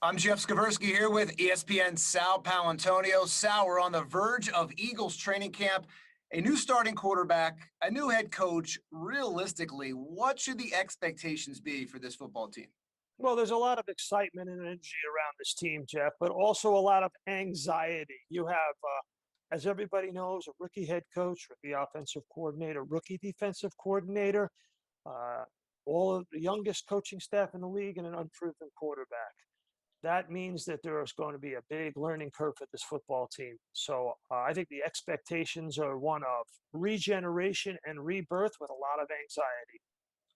I'm Jeff Skaversky here with ESPN Sal Paolantonio. Sal, we're on the verge of Eagles training camp, a new starting quarterback, a new head coach. Realistically, what should the expectations be for this football team? Well, there's a lot of excitement and energy around this team, Jeff, but also a lot of anxiety. You have, as everybody knows, a rookie head coach, rookie offensive coordinator, rookie defensive coordinator, uh, all of the youngest coaching staff in the league, and an unproven quarterback. That means that there is going to be a big learning curve for this football team. So I think the expectations are one of regeneration and rebirth with a lot of anxiety.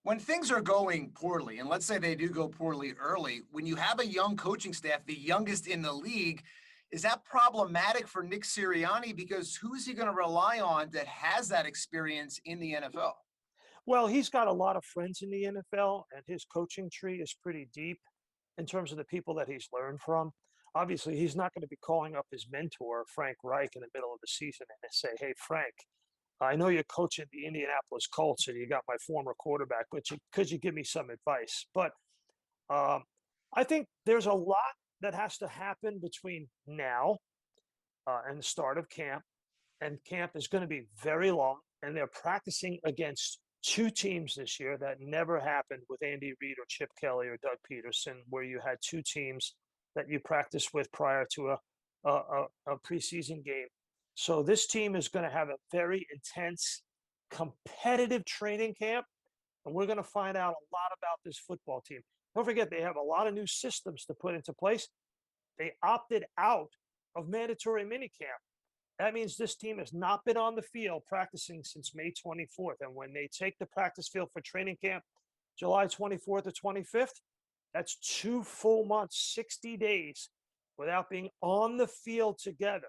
When things are going poorly, and let's say they do go poorly early, when you have a young coaching staff, the youngest in the league, is that problematic for Nick Sirianni? Because who is he going to rely on that has that experience in the NFL? Well, he's got a lot of friends in the NFL, and his coaching tree is pretty deep in terms of the people that he's learned from. Obviously, he's not going to be calling up his mentor, Frank Reich, in the middle of the season and say, hey, Frank, I know you're coaching the Indianapolis Colts and you got my former quarterback, but could you give me some advice? But I think there's a lot that has to happen between now and the start of camp. And camp is going to be very long, and they're practicing against two teams this year that never happened with Andy Reid or Chip Kelly or Doug Peterson, where you had two teams that you practiced with prior to a preseason game. So this team is going to have a very intense, competitive training camp, and we're going to find out a lot about this football team. Don't forget, they have a lot of new systems to put into place. They opted out of mandatory minicamp. That means this team has not been on the field practicing since May 24th. And when they take the practice field for training camp, July 24th or 25th, that's 2 full months, 60 days without being on the field together.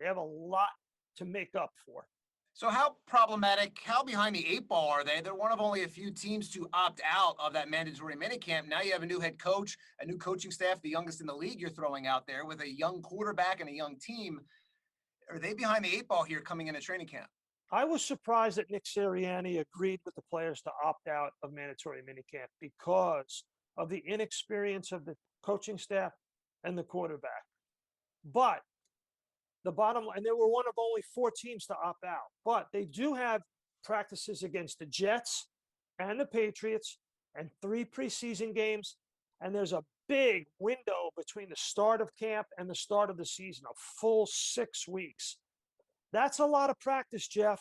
They have a lot to make up for. So how problematic, how behind the eight ball are they? They're one of only a few teams to opt out of that mandatory minicamp. Now you have a new head coach, a new coaching staff, the youngest in the league you're throwing out there with a young quarterback and a young team. Are they behind the eight ball here coming into training camp? I was surprised that Nick Sirianni agreed with the players to opt out of mandatory minicamp because of the inexperience of the coaching staff and the quarterback. But the bottom line, they were one of only 4 teams to opt out. But they do have practices against the Jets and the Patriots and 3 preseason games. And there's a big window between the start of camp and the start of the season, a full 6 weeks. That's a lot of practice, Jeff,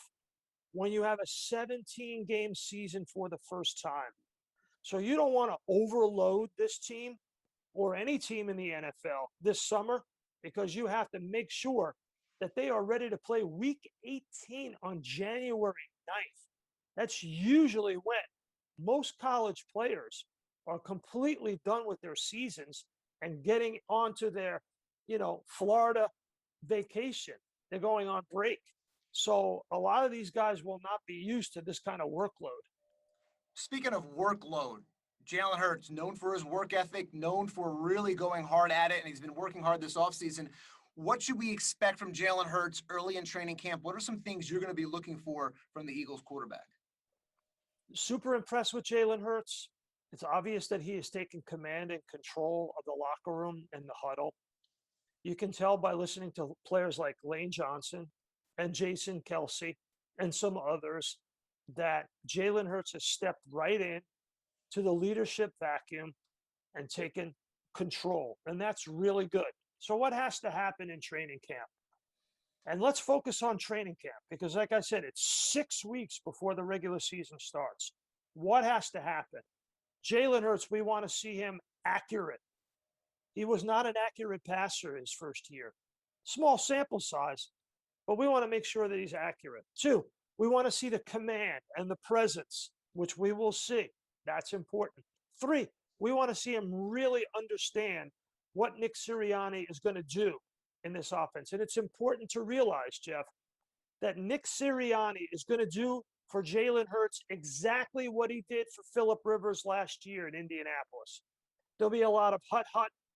when you have a 17-game season for the first time. So you don't want to overload this team or any team in the NFL this summer, because you have to make sure that they are ready to play week 18 on January 9th. That's usually when most college players are completely done with their seasons and getting onto their, Florida vacation. They're going on break. So a lot of these guys will not be used to this kind of workload. Speaking of workload, Jalen Hurts, known for his work ethic, known for really going hard at it, and he's been working hard this offseason. What should we expect from Jalen Hurts early in training camp? What are some things you're going to be looking for from the Eagles quarterback? Super impressed with Jalen Hurts. It's obvious that he is taking command and control of the locker room and the huddle. You can tell by listening to players like Lane Johnson and Jason Kelsey and some others that Jalen Hurts has stepped right in to the leadership vacuum and taken control. And that's really good. So what has to happen in training camp? And let's focus on training camp because, like I said, it's 6 weeks before the regular season starts. What has to happen? Jalen Hurts, we want to see him accurate. He was not an accurate passer his first year. Small sample size, but we want to make sure that he's accurate. 2, we want to see the command and the presence, which we will see. That's important. 3, we want to see him really understand what Nick Sirianni is going to do in this offense. And it's important to realize, Jeff, that Nick Sirianni is going to do for Jalen Hurts exactly what he did for Phillip Rivers last year in Indianapolis. There'll be a lot of hut,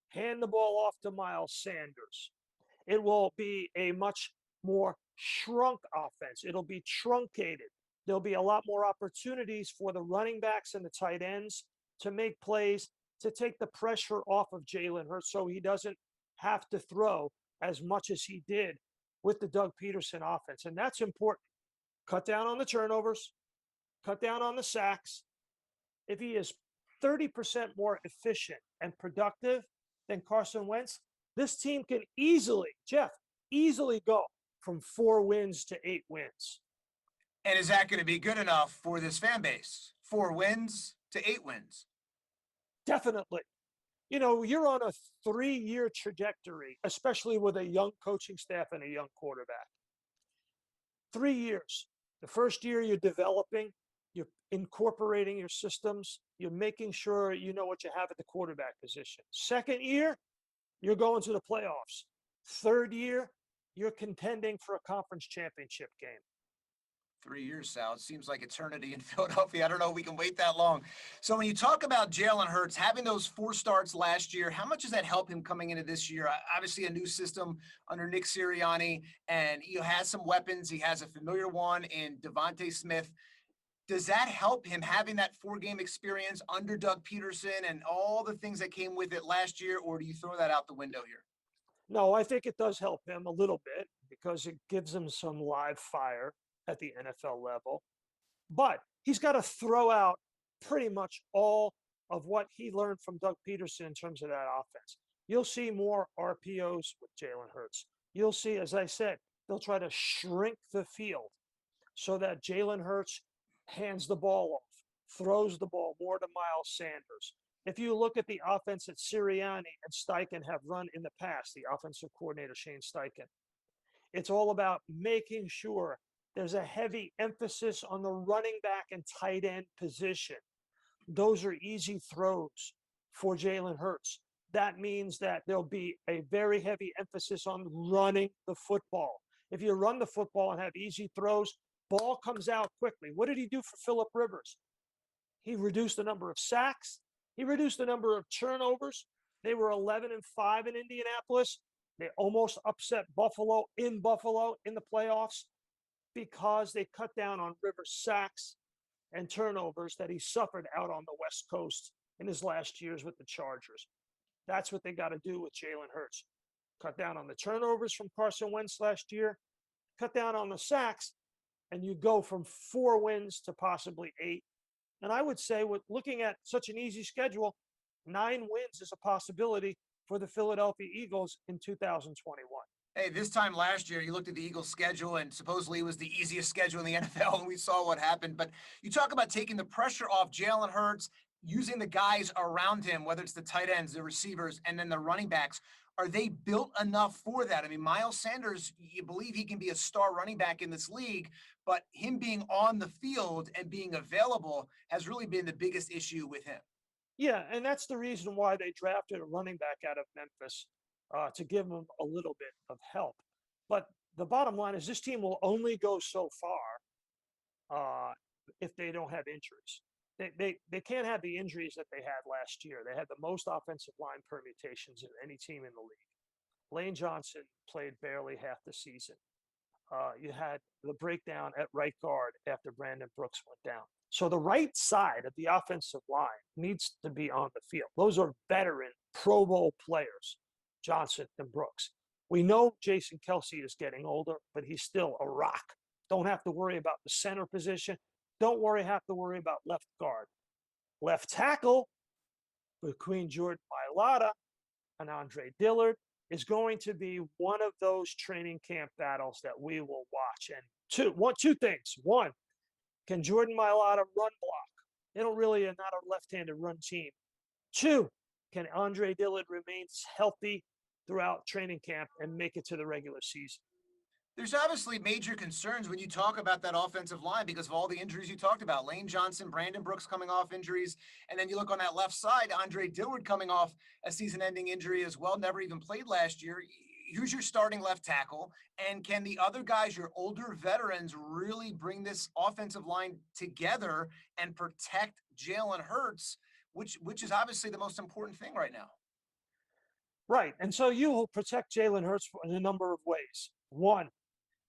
hand the ball off to Miles Sanders. It will be a much more shrunk offense. It'll be truncated. There'll be a lot more opportunities for the running backs and the tight ends to make plays to take the pressure off of Jalen Hurts so he doesn't have to throw as much as he did with the Doug Peterson offense. And that's important. Cut down on the turnovers, cut down on the sacks. If he is 30% more efficient and productive than Carson Wentz, this team can easily, Jeff, easily go from 4 wins to 8 wins. And is that going to be good enough for this fan base? 4 wins to 8 wins? Definitely. You know, you're on a 3-year trajectory, especially with a young coaching staff and a young quarterback. 3 years. The first year you're developing, you're incorporating your systems, you're making sure you know what you have at the quarterback position. Second year, you're going to the playoffs. Third year, you're contending for a conference championship game. 3 years, Sal. It seems like eternity in Philadelphia. I don't know if we can wait that long. So when you talk about Jalen Hurts having those 4 starts last year, how much does that help him coming into this year? Obviously, a new system under Nick Sirianni, and he has some weapons. He has a familiar one in Devontae Smith. Does that help him having that 4-game experience under Doug Peterson and all the things that came with it last year, or do you throw that out the window here? No, I think it does help him a little bit because it gives him some live fire at the NFL level. But he's got to throw out pretty much all of what he learned from Doug Peterson in terms of that offense. You'll see more RPOs with Jalen Hurts. You'll see, as I said, they'll try to shrink the field so that Jalen Hurts hands the ball off, throws the ball more to Miles Sanders. If you look at the offense that Sirianni and Steichen have run in the past, the offensive coordinator, Shane Steichen, it's all about making sure there's a heavy emphasis on the running back and tight end position. Those are easy throws for Jalen Hurts. That means that there'll be a very heavy emphasis on running the football. If you run the football and have easy throws, ball comes out quickly. What did he do for Phillip Rivers? He reduced the number of sacks. He reduced the number of turnovers. They were 11-5 in Indianapolis. They almost upset Buffalo in the playoffs because they cut down on Rivers' sacks and turnovers that he suffered out on the West Coast in his last years with the Chargers. That's what they got to do with Jalen Hurts. Cut down on the turnovers from Carson Wentz last year, cut down on the sacks, and you go from 4 wins to possibly 8. And I would say, with looking at such an easy schedule, 9 wins is a possibility for the Philadelphia Eagles in 2021. Hey, this time last year, you looked at the Eagles' schedule, and supposedly it was the easiest schedule in the NFL, and we saw what happened. But you talk about taking the pressure off Jalen Hurts, using the guys around him, whether it's the tight ends, the receivers, and then the running backs. Are they built enough for that? I mean, Miles Sanders, you believe he can be a star running back in this league, but him being on the field and being available has really been the biggest issue with him. Yeah, and that's the reason why they drafted a running back out of Memphis to give him a little bit of help. But the bottom line is this team will only go so far if they don't have injuries. They can't have the injuries that they had last year. They had the most offensive line permutations of any team in the league. Lane Johnson played barely half the season. You had the breakdown at right guard after Brandon Brooks went down. So the right side of the offensive line needs to be on the field. Those are veteran Pro Bowl players, Johnson and Brooks. We know Jason Kelce is getting older, but he's still a rock. Don't have to worry about the center position. Don't have to worry about left guard. Left tackle, between Jordan Mailata and Andre Dillard, is going to be one of those training camp battles that we will watch. And two things. One, can Jordan Mailata run block? They don't really are not a left-handed run team. 2, can Andre Dillard remain healthy throughout training camp and make it to the regular season? There's obviously major concerns when you talk about that offensive line because of all the injuries you talked about. Lane Johnson, Brandon Brooks coming off injuries. And then you look on that left side, Andre Dillard coming off a season-ending injury as well, never even played last year. Who's your starting left tackle? And can the other guys, your older veterans, really bring this offensive line together and protect Jalen Hurts, which is obviously the most important thing right now? Right. And so you will protect Jalen Hurts in a number of ways. One,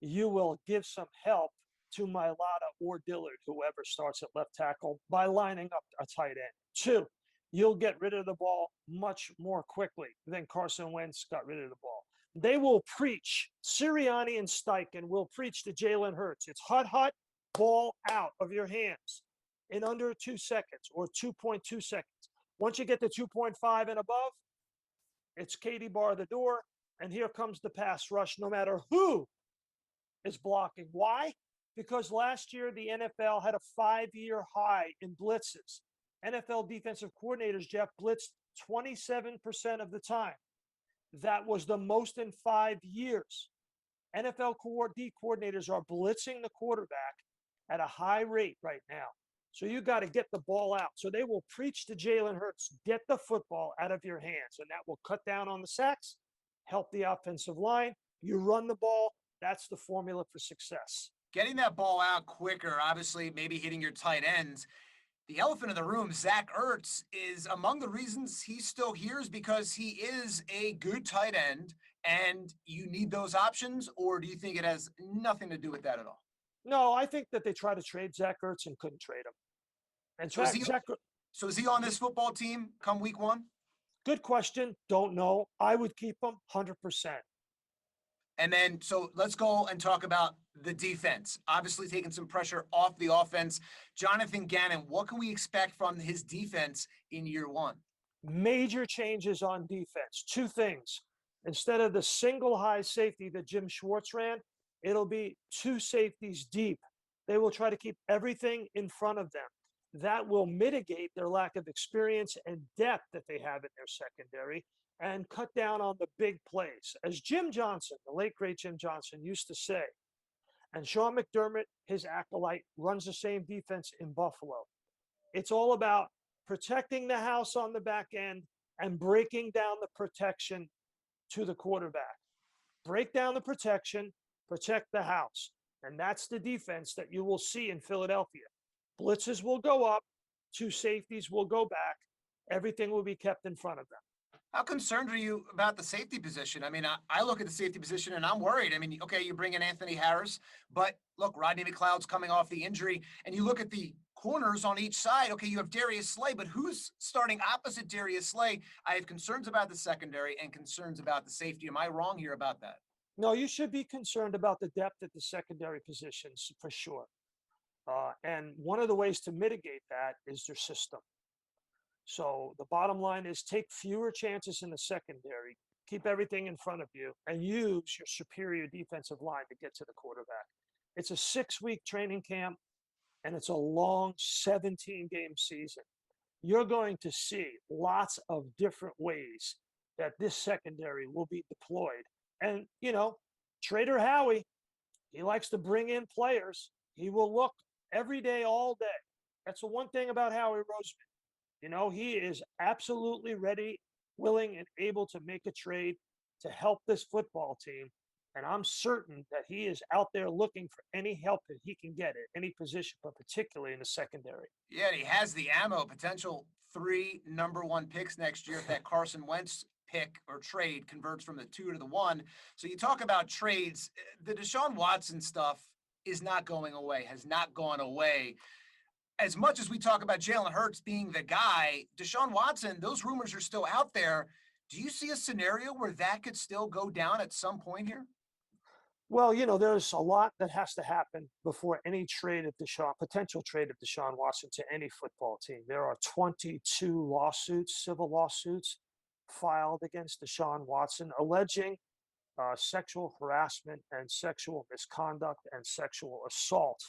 you will give some help to Mailata or Dillard, whoever starts at left tackle, by lining up a tight end. 2, you'll get rid of the ball much more quickly than Carson Wentz got rid of the ball. They will preach, Sirianni and Steichen will preach to Jalen Hurts. It's hut, ball out of your hands in under 2 seconds or 2.2 seconds. Once you get to 2.5 and above, it's Katie bar the door, and here comes the pass rush, no matter who is blocking. Why? Because last year the NFL had a 5-year high in blitzes. NFL defensive coordinators, Jeff, blitzed 27% of the time. That was the most in 5 years. NFL D coordinators are blitzing the quarterback at a high rate right now. So you got to get the ball out. So they will preach to Jalen Hurts, get the football out of your hands, and that will cut down on the sacks, help the offensive line. You run the ball. That's the formula for success. Getting that ball out quicker, obviously, maybe hitting your tight ends. The elephant in the room, Zach Ertz, is among the reasons he's still here is because he is a good tight end, and you need those options, or do you think it has nothing to do with that at all? No, I think that they tried to trade Zach Ertz and couldn't trade him. And so is he on this football team come week 1? Good question. Don't know. I would keep him 100%. And then, so let's go and talk about the defense. Obviously taking some pressure off the offense. Jonathan Gannon, what can we expect from his defense in year 1? Major changes on defense. 2 things. Instead of the single high safety that Jim Schwartz ran, it'll be 2 safeties deep. They will try to keep everything in front of them. That will mitigate their lack of experience and depth that they have in their secondary and cut down on the big plays. As Jim Johnson, the late great Jim Johnson, used to say, and Sean McDermott, his acolyte, runs the same defense in Buffalo. It's all about protecting the house on the back end and breaking down the protection to the quarterback. Break down the protection, protect the house. And that's the defense that you will see in Philadelphia. Blitzes will go up, 2 safeties will go back. Everything will be kept in front of them. How concerned are you about the safety position? I mean, I look at the safety position and I'm worried. I mean, okay, you bring in Anthony Harris, but look, Rodney McLeod's coming off the injury, and you look at the corners on each side. Okay, you have Darius Slay, but who's starting opposite Darius Slay? I have concerns about the secondary and concerns about the safety. Am I wrong here about that? No, you should be concerned about the depth at the secondary positions for sure. And one of the ways to mitigate that is their system. So the bottom line is take fewer chances in the secondary, keep everything in front of you, and use your superior defensive line to get to the quarterback. It's a 6-week training camp, and it's a long 17-game season. You're going to see lots of different ways that this secondary will be deployed. And, you know, Trader Howie, he likes to bring in players. He will look every day, all day. That's the one thing about Howie Roseman. You know, he is absolutely ready, willing, and able to make a trade to help this football team. And I'm certain that he is out there looking for any help that he can get at any position, but particularly in the secondary. Yeah, and he has the ammo, potential 3 number 1 picks next year if that Carson Wentz pick or trade converts from the 2 to the 1. So you talk about trades. The Deshaun Watson stuff is not going away, has not gone away. As much as we talk about Jalen Hurts being the guy, Deshaun Watson, those rumors are still out there. Do you see a scenario where that could still go down at some point here? Well, you know, there's a lot that has to happen before any trade of potential trade of Deshaun Watson to any football team. There are 22 lawsuits, civil lawsuits, filed against Deshaun Watson, alleging sexual harassment and sexual misconduct and sexual assault.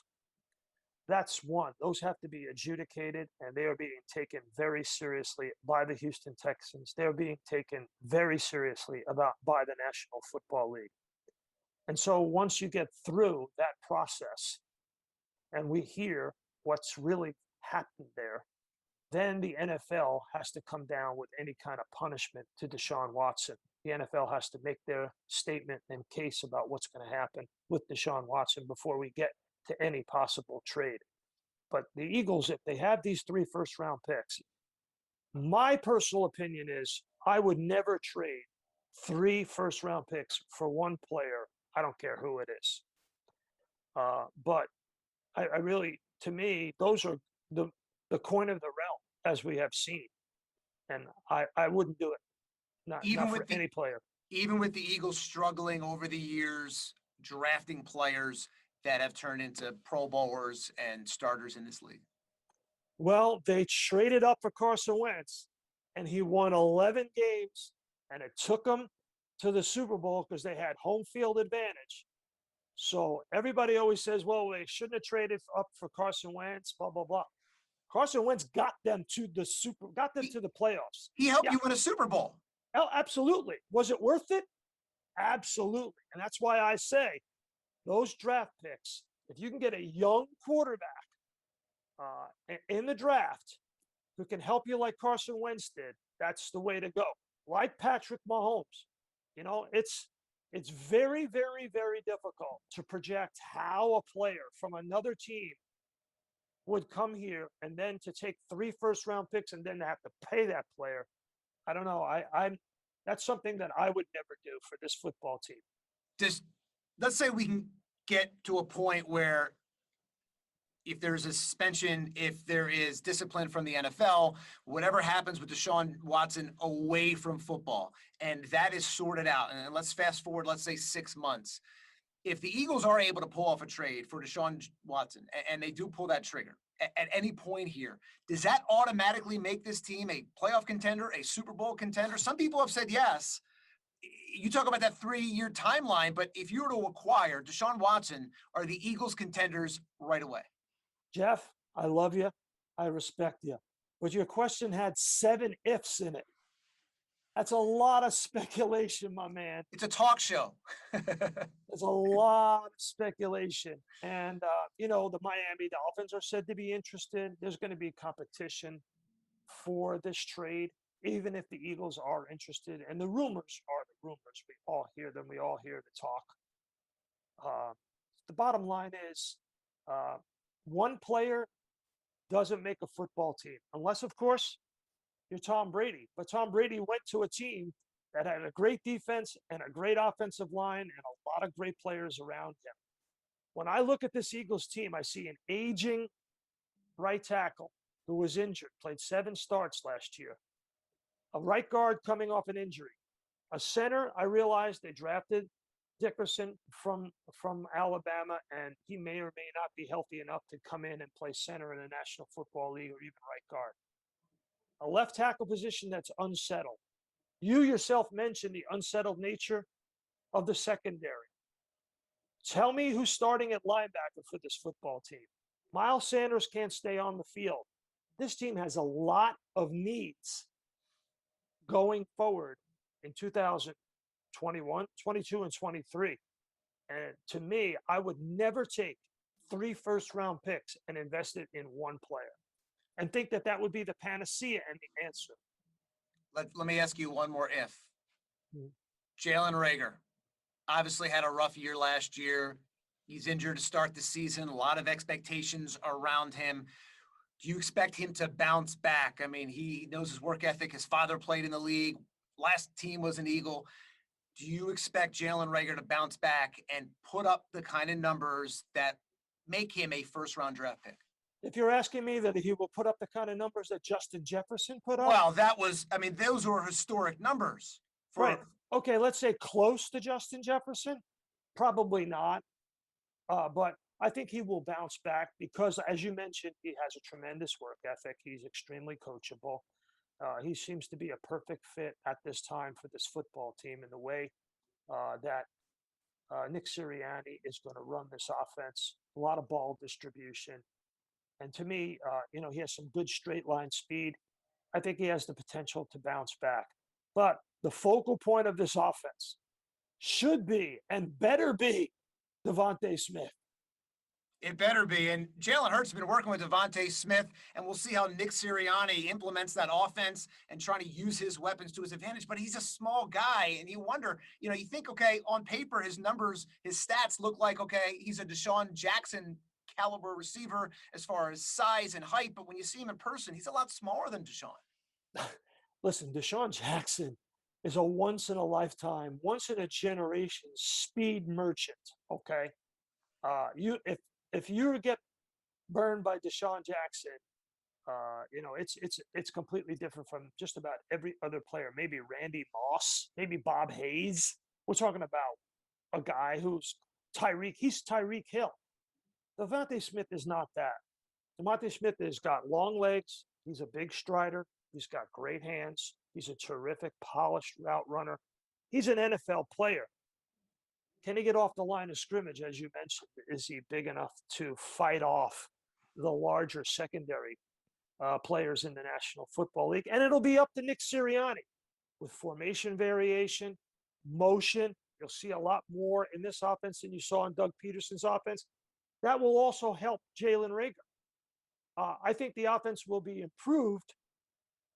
That's one. Those have to be adjudicated, and they are being taken very seriously by the Houston Texans. They're being taken very seriously by the National Football League. And so once you get through that process and we hear what's really happened there, then the NFL has to come down with any kind of punishment to Deshaun Watson. The NFL has to make their statement and case about what's going to happen with Deshaun Watson before we get to any possible trade. But the Eagles, if they have these 3 first-round picks, my personal opinion is I would never trade 3 first-round picks for one player. I don't care who it is. But I really, to me, those are the coin of the realm, as we have seen. and I wouldn't do it. Even Not for with the any player. even with the Eagles struggling over the years, drafting players that have turned into Pro Bowlers and starters in this league. Well, they traded up for Carson Wentz, and he won 11 games, and it took them to the Super Bowl because they had home field advantage. So everybody always says, well, they shouldn't have traded up for Carson Wentz, blah, blah, blah. Carson Wentz got them to the playoffs. He helped Yeah, you win a Super Bowl. absolutely. Was it worth it? Absolutely. And that's why I say those draft picks, if you can get a young quarterback in the draft who can help you like Carson Wentz did, that's the way to go. Like Patrick Mahomes. You know, it's very, very, very difficult to project how a player from another team would come here and then to take 3 first-round picks and then have to pay that player. I don't know. I'm that's something that I would never do for this football team. Let's say we can get to a point where if there's a suspension, if there is discipline from the NFL, whatever happens with Deshaun Watson away from football, and that is sorted out. And let's fast forward, let's say 6 months. If the Eagles are able to pull off a trade for Deshaun Watson, and they do pull that trigger at any point here, does that automatically make this team a playoff contender, a Super Bowl contender? Some people have said yes. You talk about that 3-year timeline, but if you were to acquire Deshaun Watson, are the Eagles contenders right away? Jeff, I love you. I respect you. But your question had 7 ifs in it. That's a lot of speculation, my man. It's a talk show. There's a lot of speculation. And, the Miami Dolphins are said to be interested. There's going to be competition for this trade, even if the Eagles are interested. And the rumors are the rumors. We all hear them. We all hear the talk. The bottom line is one player doesn't make a football team, unless, of course, you're Tom Brady. But Tom Brady went to a team that had a great defense and a great offensive line and a lot of great players around him. When I look at this Eagles team, I see an aging right tackle who was injured, played 7 starts last year, a right guard coming off an injury, a center. I realized they drafted Dickerson from Alabama, and he may or may not be healthy enough to come in and play center in the National Football League or even right guard. A left tackle position that's unsettled. You yourself mentioned the unsettled nature of the secondary. Tell me who's starting at linebacker for this football team. Miles Sanders can't stay on the field. This team has a lot of needs going forward in 2021, 22, and 23. And to me, I would never take 3 first-round picks and invest it in one player and think that would be the panacea and the answer. Let me ask you one more if. Mm-hmm. Jalen Reagor obviously had a rough year last year. He's injured to start the season. A lot of expectations around him. Do you expect him to bounce back? I mean, he knows his work ethic. His father played in the league. Last team was an Eagle. Do you expect Jalen Reagor to bounce back and put up the kind of numbers that make him a first-round draft pick? If you're asking me that he will put up the kind of numbers that Justin Jefferson put up? Well, those were historic numbers. Right. Okay, let's say close to Justin Jefferson. Probably not. But I think he will bounce back because, as you mentioned, he has a tremendous work ethic. He's extremely coachable. He seems to be a perfect fit at this time for this football team in the way that Nick Sirianni is going to run this offense. A lot of ball distribution. And to me, he has some good straight line speed. I think he has the potential to bounce back. But the focal point of this offense should be and better be Devontae Smith. It better be. And Jalen Hurts has been working with Devontae Smith, and we'll see how Nick Sirianni implements that offense and trying to use his weapons to his advantage. But he's a small guy, and you wonder, you think, okay, on paper, his numbers, his stats look like, okay, he's a Deshaun Jackson caliber receiver as far as size and height. But when you see him in person, he's a lot smaller than Deshaun. Listen, Deshaun Jackson is a once-in-a-lifetime, once-in-a-generation speed merchant, okay? If you get burned by Deshaun Jackson, It's completely different from just about every other player. Maybe Randy Moss, maybe Bob Hayes. We're talking about a guy who's Tyreek. He's Tyreek Hill. Devontae Smith is not that. Devontae Smith has got long legs. He's a big strider. He's got great hands. He's a terrific, polished route runner. He's an NFL player. Can he get off the line of scrimmage, as you mentioned? Is he big enough to fight off the larger secondary players in the National Football League? And it'll be up to Nick Sirianni with formation variation, motion. You'll see a lot more in this offense than you saw in Doug Peterson's offense. That will also help Jalen Reagor. I think the offense will be improved,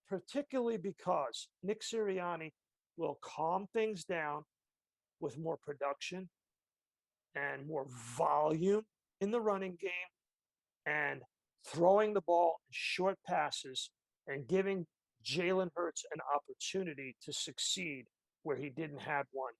particularly because Nick Sirianni will calm things down with more production and more volume in the running game and throwing the ball in short passes and giving Jalen Hurts an opportunity to succeed where he didn't have one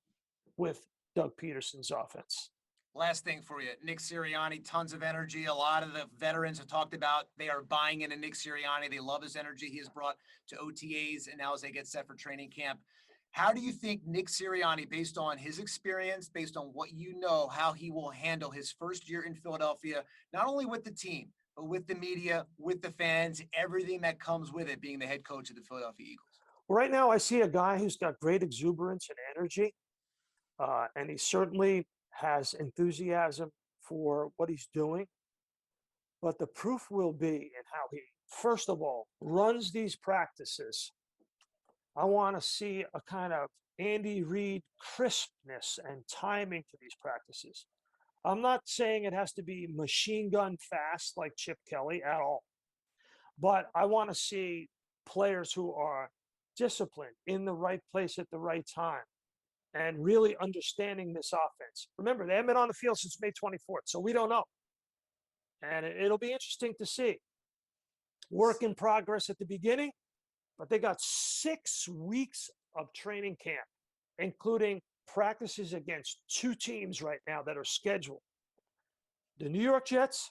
with Doug Peterson's offense. Last thing for you, Nick Sirianni, tons of energy. A lot of the veterans have talked about they are buying into Nick Sirianni. They love his energy he has brought to OTAs and now as they get set for training camp. How do you think Nick Sirianni, based on his experience, based on what you know, how he will handle his first year in Philadelphia, not only with the team, but with the media, with the fans, everything that comes with it, being the head coach of the Philadelphia Eagles? Well, right now, I see a guy who's got great exuberance and energy, and he certainly has enthusiasm for what he's doing. But the proof will be in how he, first of all, runs these practices. I want to see a kind of Andy Reid crispness and timing to these practices. I'm not saying it has to be machine gun fast like Chip Kelly at all, but I want to see players who are disciplined in the right place at the right time and really understanding this offense. Remember, they haven't been on the field since May 24th, so we don't know. And it'll be interesting to see. Work in progress at the beginning, but they got 6 weeks of training camp, including practices against 2 teams right now that are scheduled. The New York Jets,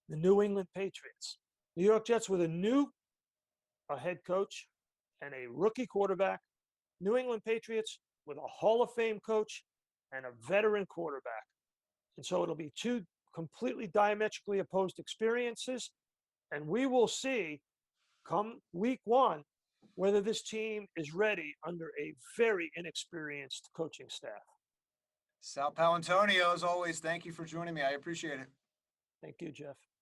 the New England Patriots. New York Jets with a head coach and a rookie quarterback. New England Patriots with a Hall of Fame coach and a veteran quarterback. And so it'll be 2 completely diametrically opposed experiences. And we will see come week 1 whether this team is ready under a very inexperienced coaching staff. Sal Paolantonio, as always, thank you for joining me. I appreciate it. Thank you, Jeff.